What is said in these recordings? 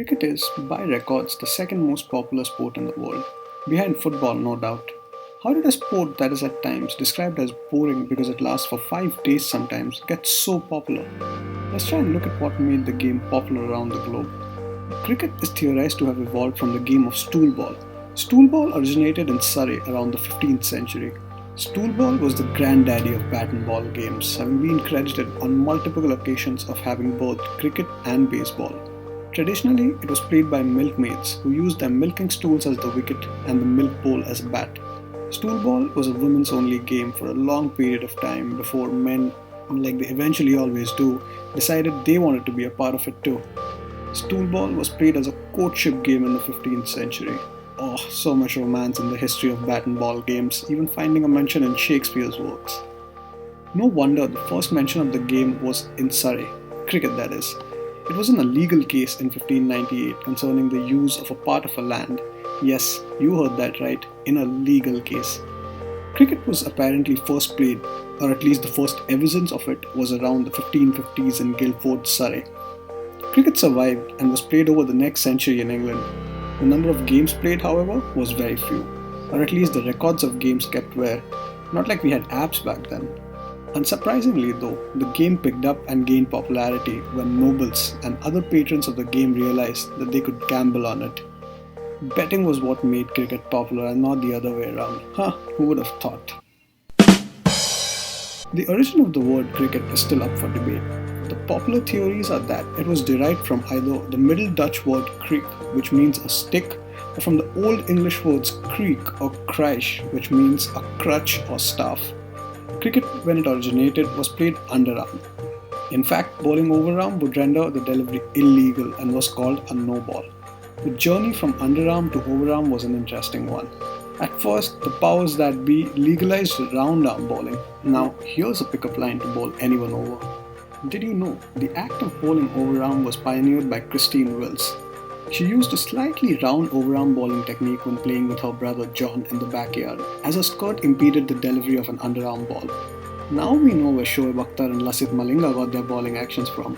Cricket is, by records, the second most popular sport in the world, behind football, no doubt. How did a sport that is at times described as boring because it lasts for 5 days sometimes get so popular? Let's try and look at what made the game popular around the globe. Cricket is theorized to have evolved from the game of stool ball. Stool ball originated in Surrey around the 15th century. Stool ball was the granddaddy of bat and ball games, having been credited on multiple occasions of having both cricket and baseball. Traditionally, it was played by milkmaids who used their milking stools as the wicket and the milk bowl as a bat. Stool ball was a women's only game for a long period of time before men, like they eventually always do, decided they wanted to be a part of it too. Stool ball was played as a courtship game in the 15th century. Oh, so much romance in the history of bat and ball games, even finding a mention in Shakespeare's works. No wonder the first mention of the game was in Surrey, cricket that is. It was in a legal case in 1598 concerning the use of a part of a land. Yes, you heard that right, in a legal case. Cricket was apparently first played, or at least the first evidence of it was around the 1550s in Guildford, Surrey. Cricket survived and was played over the next century in England. The number of games played, however, was very few, or at least the records of games kept were, not like we had apps back then. Unsurprisingly though, the game picked up and gained popularity when nobles and other patrons of the game realized that they could gamble on it. Betting was what made cricket popular and not the other way around. Who would have thought? The origin of the word cricket is still up for debate. The popular theories are that it was derived from either the Middle Dutch word kriek, which means a stick, or from the Old English words kriek or kruis, which means a crutch or staff. Cricket, when it originated, was played underarm. In fact, bowling overarm would render the delivery illegal and was called a no ball. The journey from underarm to overarm was an interesting one. At first, the powers that be legalized round arm bowling. Now, here's a pickup line to bowl anyone over. Did you know the act of bowling overarm was pioneered by Christine Wills? She used a slightly round overarm bowling technique when playing with her brother John in the backyard, as her skirt impeded the delivery of an underarm ball. Now we know where Shoaib Akhtar and Lasith Malinga got their bowling actions from.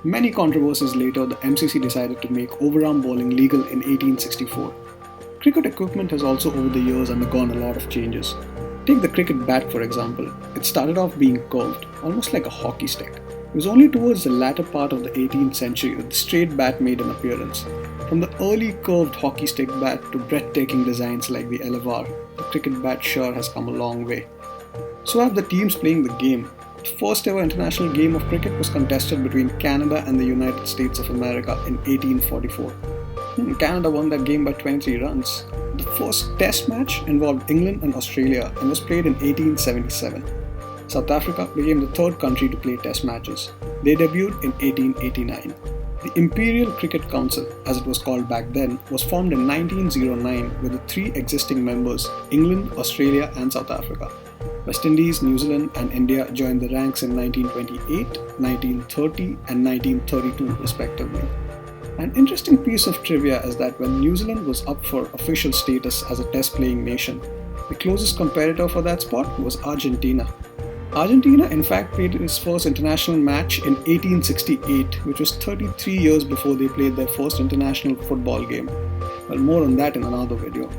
Many controversies later, the MCC decided to make overarm bowling legal in 1864. Cricket equipment has also over the years undergone a lot of changes. Take the cricket bat for example. It started off being curved, almost like a hockey stick. It was only towards the latter part of the 18th century that the straight bat made an appearance. From the early curved hockey stick bat to breathtaking designs like the Elevar, the cricket bat sure has come a long way. So have the teams playing the game. The first ever international game of cricket was contested between Canada and the United States of America in 1844. Canada won that game by 23 runs. The first test match involved England and Australia and was played in 1877. South Africa became the third country to play test matches. They debuted in 1889. The Imperial Cricket Council, as it was called back then, was formed in 1909 with the three existing members, England, Australia and South Africa. West Indies, New Zealand and India joined the ranks in 1928, 1930 and 1932 respectively. An interesting piece of trivia is that when New Zealand was up for official status as a test-playing nation, the closest competitor for that spot was Argentina. Argentina in fact played its first international match in 1868, which was 33 years before they played their first international football game. Well, more on that in another video.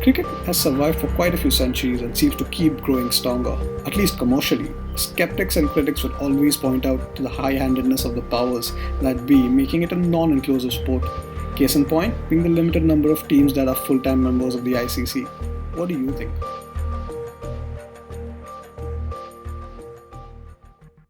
Cricket has survived for quite a few centuries and seems to keep growing stronger, at least commercially. Skeptics and critics would always point out to the high-handedness of the powers that be, making it a non-inclusive sport. Case in point being the limited number of teams that are full-time members of the ICC. What do you think?